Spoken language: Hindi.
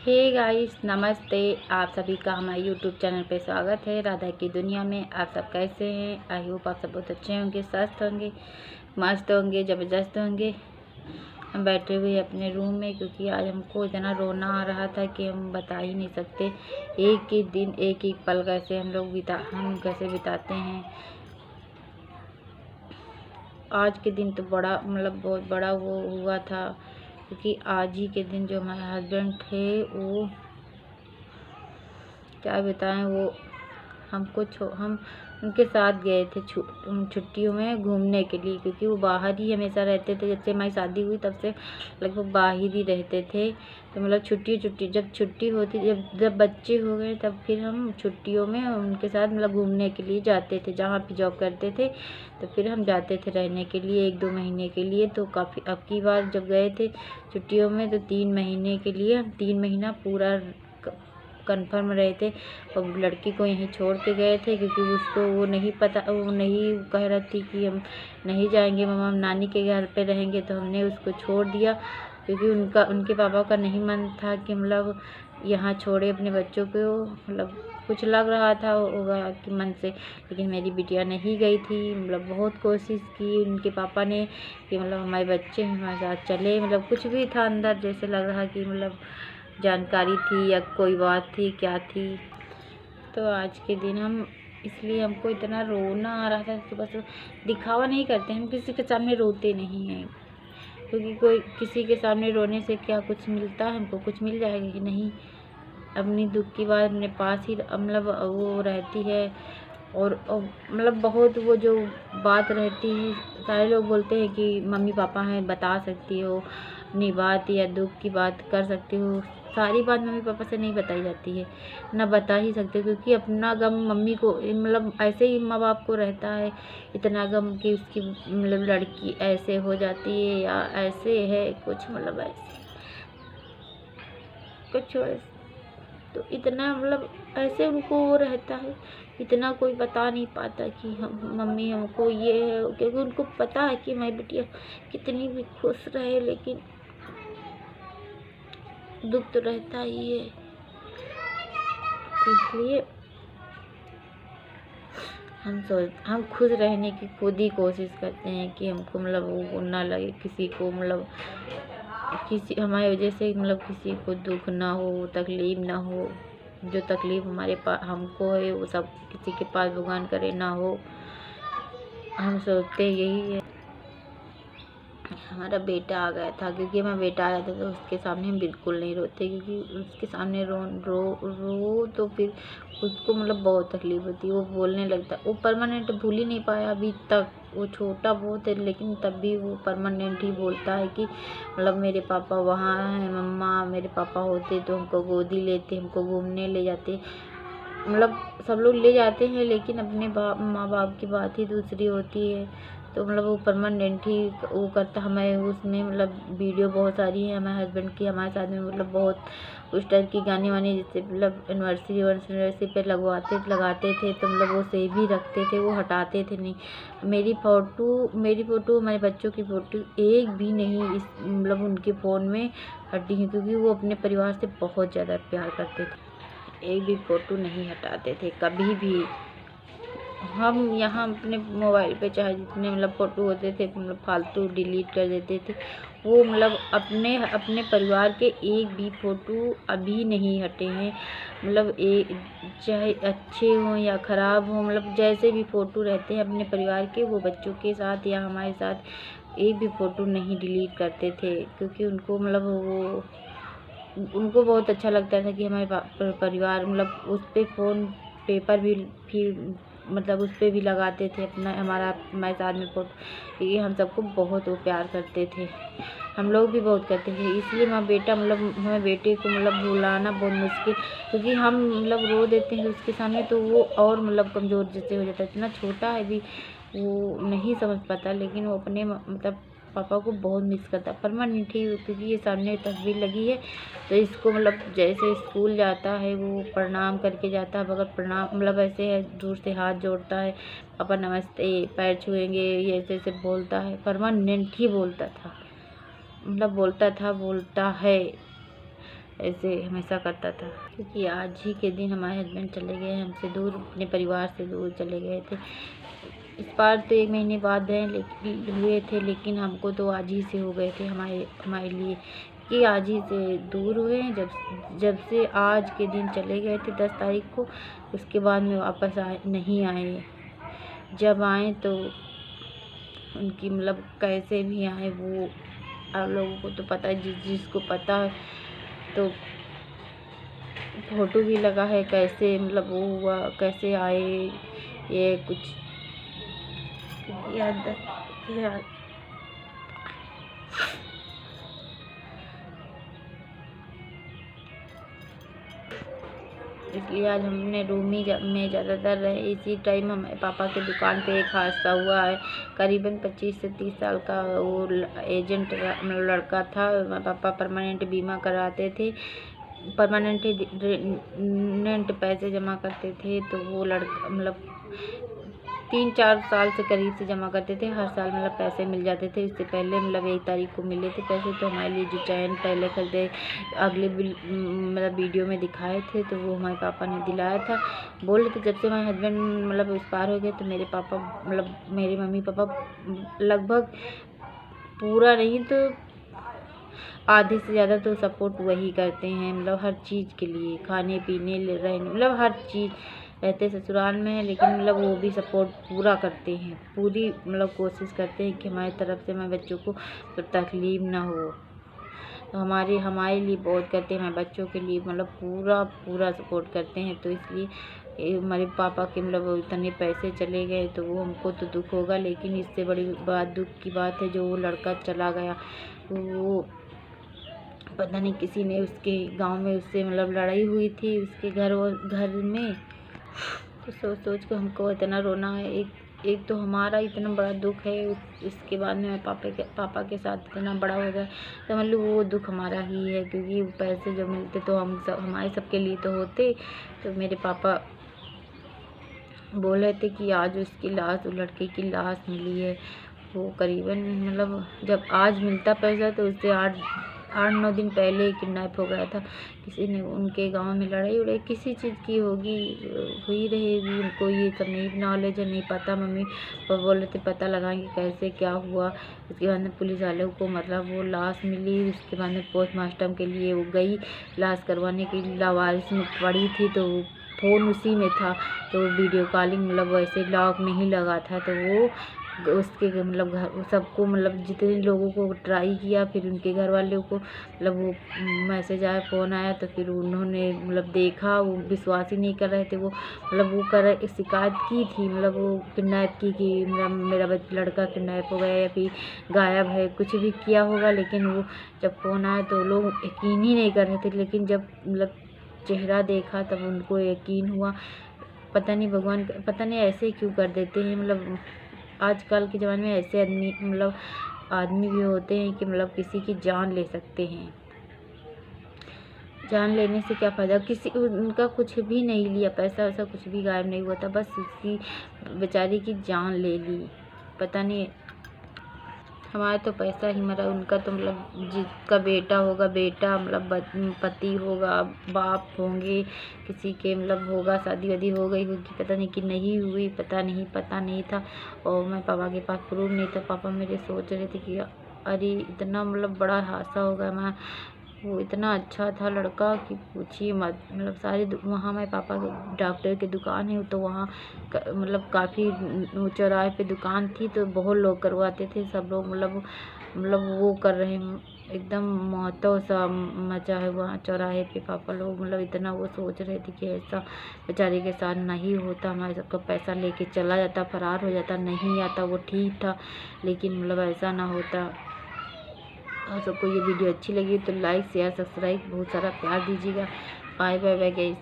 हे गाइस, नमस्ते। आप सभी का हमारे यूट्यूब चैनल पे स्वागत है। राधा की दुनिया में आप सब कैसे हैं? आई होप आप सब बहुत अच्छे होंगे, स्वस्थ होंगे, मस्त होंगे, ज़बरदस्त होंगे। हम बैठे हुए अपने रूम में क्योंकि आज हमको इतना रोना आ रहा था कि हम बता ही नहीं सकते। एक एक दिन एक एक पल कैसे हम कैसे बिताते हैं। आज के दिन तो बड़ा बहुत बड़ा वो हुआ था क्योंकि आज ही के दिन जो हमारे हस्बैंड थे वो क्या बताएं, वो हम उनके साथ गए थे छुट्टियों में घूमने के लिए, क्योंकि वो बाहर ही हमेशा रहते थे। जब से हमारी शादी हुई तब से लगभग बाहर ही रहते थे। तो छुट्टी जब छुट्टी होती, जब बच्चे हो गए तब फिर हम छुट्टियों में उनके साथ घूमने के लिए जाते थे। जहाँ भी जॉब करते थे तो फिर हम जाते थे रहने के लिए 1-2 महीने के लिए। तो काफ़ी अब की बार जब गए थे छुट्टियों में तो 3 महीने के लिए, हम 3 महीना पूरा कन्फर्म रहे थे। और लड़की को यहीं छोड़ के गए थे क्योंकि उसको वो नहीं कह रही थी कि हम नहीं जाएंगे मम्मा, हम नानी के घर पे रहेंगे। तो हमने उसको छोड़ दिया क्योंकि उनके पापा का नहीं मन था कि यहाँ छोड़े अपने बच्चों को। कुछ लग रहा था होगा कि मन से, लेकिन मेरी बिटिया नहीं गई थी। बहुत कोशिश की उनके पापा ने कि हमारे बच्चे हमारे साथ चले। कुछ भी था अंदर, जैसे लग रहा कि जानकारी थी या कोई बात थी, क्या थी। तो आज के दिन इसलिए हमको इतना रोना आ रहा था कि बस दिखावा नहीं करते, हम किसी के सामने रोते नहीं हैं क्योंकि किसी के सामने रोने से क्या कुछ मिलता है? हमको कुछ मिल जाएगा कि नहीं। अपनी दुख की बात अपने पास ही वो रहती है। और बहुत वो जो बात रहती है, सारे लोग बोलते हैं कि मम्मी पापा हैं, बता सकती हो अपनी बात या दुख की बात कर सकती हो। सारी बात मम्मी पापा से नहीं बताई जाती है, ना बता ही सकते, क्योंकि अपना गम मम्मी को ऐसे ही माँ बाप को रहता है इतना गम कि उसकी लड़की ऐसे हो जाती है या ऐसे है कुछ, ऐसे कुछ वैसे। तो इतना ऐसे उनको वो रहता है, इतना कोई बता नहीं पाता कि हम मम्मी हमको ये है, क्योंकि उनको पता है कि मेरी बिटिया कितनी भी खुश रहे लेकिन दुख तो रहता ही है। इसलिए हम खुश रहने की खुद ही कोशिश करते हैं कि हमको वो ना लगे किसी को, किसी हमारी वजह से किसी को दुख ना हो, तकलीफ ना हो। जो तकलीफ हमको है वो सब किसी के पास भगवान करे ना हो। हम सोचते यही है। हमारा बेटा आ गया था, क्योंकि हमारा बेटा आया था तो उसके सामने हम बिल्कुल नहीं रोते, क्योंकि उसके सामने रो तो फिर उसको बहुत तकलीफ होती है, वो बोलने लगता। वो परमानेंट भूल ही नहीं पाया अभी तक। वो छोटा बहुत है लेकिन तब भी वो परमानेंट ही बोलता है कि मेरे पापा वहाँ हैं मम्मा, मेरे पापा होते तो हमको गोदी लेते, हमको घूमने ले जाते। सब लोग ले जाते हैं लेकिन अपने माँ बाप की बात ही दूसरी होती है। तो वो परमानेंट ही वो करता। हमें उसमें वीडियो बहुत सारी है हमारे हस्बैंड की हमारे साथ में, बहुत उस टाइप की गाने वाने जैसे एनिवर्सरी पे लगाते थे। तो वो सेव भी रखते थे, वो हटाते थे नहीं। मेरी फ़ोटो हमारे बच्चों की फ़ोटो एक भी नहीं इस उनके फ़ोन में हटी है, क्योंकि वो अपने परिवार से बहुत ज़्यादा प्यार करते थे। एक भी फ़ोटो नहीं हटाते थे कभी भी। हम यहाँ अपने मोबाइल पे चाहे जितने फ़ोटो होते थे फालतू डिलीट कर देते थे। वो अपने परिवार के एक भी फ़ोटो अभी नहीं हटे हैं। एक चाहे अच्छे हों या ख़राब हों, जैसे भी फ़ोटो रहते हैं अपने परिवार के, वो बच्चों के साथ या हमारे साथ एक भी फ़ोटो नहीं डिलीट करते थे। क्योंकि उनको उनको बहुत अच्छा लगता था कि हमारे परिवार उस पे फ़ोन पेपर भी उस पर भी लगाते थे हमारे साथ में फ़ोटो, क्योंकि हम सबको बहुत वो प्यार करते थे। हम लोग भी बहुत करते थे। इसलिए हमारे बेटे को भुलाना बहुत मुश्किल, क्योंकि हम रो देते हैं उसके सामने तो वो और कमज़ोर जैसे हो जाता है। इतना छोटा है भी, वो नहीं समझ पाता, लेकिन वो अपने पापा को बहुत मिस करता परमानेंट ही, क्योंकि ये सामने तस्वीर लगी है। तो इसको जैसे स्कूल जाता है वो प्रणाम करके जाता है, बगैर प्रणाम ऐसे है दूर से हाथ जोड़ता है, पापा नमस्ते, पैर छुएंगे, ये ऐसे ऐसे बोलता है। परमानेंट ही बोलता था, बोलता है। ऐसे हमेशा करता था। क्योंकि आज ही के दिन हमारे हस्बैंड चले गए हमसे दूर, अपने परिवार से दूर चले गए थे। इस बार तो 1 महीने बाद हुए थे, लेकिन हमको तो आज ही से हो गए थे हमारे लिए कि आज ही से दूर हुए हैं। जब से आज के दिन चले गए थे 10 तारीख को, उसके बाद में वापस नहीं आए। जब आए तो उनकी मतलब कैसे भी आए वो आप लोगों को तो पता है, जिसको पता है तो फोटो भी लगा है कैसे मतलब वो हुआ, कैसे आए, ये कुछ याद इसलिए आज हमने रूम ही में ज़्यादातर रहे। इसी टाइम हमारे पापा के दुकान पे एक हादसा हुआ है। करीबन 25 से 30 साल का वो एजेंट लड़का था। हमारे पापा परमानेंट बीमा कराते थे, परमानेंट पैसे जमा करते थे। तो वो लड़का मतलब 3-4 साल से करीब से जमा करते थे। हर साल मतलब पैसे मिल जाते थे। इससे पहले मतलब 1 तारीख को मिले थे पैसे। तो हमारे लिए जो चैन पहले खरीदे अगले मतलब वीडियो में दिखाए थे, तो वो हमारे पापा ने दिलाया था। बोल रहे थे जब से हमारे हस्बैंड मतलब एक्सपायर हो गए तो मेरे पापा मतलब मेरे मम्मी पापा लगभग पूरा नहीं तो आधे से ज़्यादा तो सपोर्ट वही करते हैं। मतलब हर चीज़ के लिए, खाने पीने रहने मतलब हर चीज़। रहते ससुराल में है लेकिन मतलब वो भी सपोर्ट पूरा करते हैं, पूरी मतलब कोशिश करते हैं कि हमारी तरफ से हमारे बच्चों को तकलीफ़ ना हो। तो हमारे लिए बहुत करते हैं, हमारे बच्चों के लिए मतलब पूरा सपोर्ट करते हैं। तो इसलिए हमारे पापा के मतलब इतने पैसे चले गए तो वो हमको तो दुख होगा, लेकिन इससे बड़ी बात दुख की बात है जो वो लड़का चला गया। वो पता नहीं किसी ने उसके गांव में उससे मतलब लड़ाई हुई थी उसके घर में। तो सोच के हमको इतना रोना है। एक तो हमारा इतना बड़ा दुख है, इसके बाद में पापा के साथ इतना बड़ा हो गया तो मतलब वो दुख हमारा ही है। क्योंकि पैसे जो मिलते तो हमारे सबके लिए तो होते। तो मेरे पापा बोल रहे थे कि आज उसकी लाश, उस लड़के की लाश मिली है। वो करीबन मतलब जब आज मिलता पैसा तो उससे 8-9 दिन पहले किडनैप हो गया था। किसी ने उनके गांव में लड़ाई किसी चीज़ की हुई रहेगी। उनको ये सब नहीं नॉलेज है, नहीं पता। मम्मी पापा बोल रहे थे पता लगाएंगे कैसे क्या हुआ। उसके बाद में पुलिस वालों को मतलब वो लाश मिली। उसके बाद में पोस्टमार्टम के लिए वो गई लाश करवाने के लिए। लावारिस में पड़ी थी तो फ़ोन उसी में था, तो वीडियो कॉलिंग मतलब वैसे लॉक नहीं लगा था। तो वो उसके मतलब घर सबको मतलब जितने लोगों को ट्राई किया, फिर उनके घर वालों को मतलब वो मैसेज आया, फ़ोन आया। तो फिर उन्होंने मतलब देखा, वो विश्वास ही नहीं कर रहे थे। वो मतलब वो शिकायत की थी मतलब वो किडनैप की कि मतलब मेरा लड़का किडनैप हो गया या फिर गायब है, कुछ भी किया होगा। लेकिन वो जब फ़ोन आया तो लोग यकीन ही नहीं कर रहे थे। लेकिन जब मतलब चेहरा देखा तब उनको यकीन हुआ। पता नहीं भगवान पता नहीं ऐसे क्यों कर देते हैं। मतलब आजकल के ज़माने में ऐसे आदमी भी होते हैं कि मतलब किसी की जान ले सकते हैं। जान लेने से क्या फ़ायदा, उनका कुछ भी नहीं लिया, पैसा वैसा कुछ भी गायब नहीं हुआ था, बस उसकी बेचारी की जान ले ली। पता नहीं हमारा तो पैसा ही मरा, उनका तो मतलब जिसका बेटा होगा बेटा मतलब पति होगा, बाप होंगे, किसी के मतलब होगा, शादी वादी हो गई होगी, पता नहीं कि नहीं हुई, पता नहीं था। और मैं पापा के पास प्रूफ नहीं था। पापा मेरे सोच रहे थे कि अरे इतना मतलब बड़ा हादसा हो गया। वो इतना अच्छा था लड़का कि पूछिए मत। मतलब वहाँ मेरे पापा डॉक्टर की दुकान है तो वहाँ मतलब काफ़ी चौराहे पे दुकान थी तो बहुत लोग करवाते थे। सब लोग मतलब वो कर रहे एकदम महोत्सव सा मचा है वहाँ चौराहे पे। पापा लोग मतलब इतना वो सोच रहे थे कि ऐसा बेचारे के साथ नहीं होता, हमारे सबका पैसा लेके चला जाता, फरार हो जाता, नहीं आता वो ठीक था, लेकिन मतलब ऐसा ना होता। और सबको ये वीडियो अच्छी लगी तो लाइक शेयर सब्सक्राइब बहुत सारा प्यार दीजिएगा। Bye bye bye guys.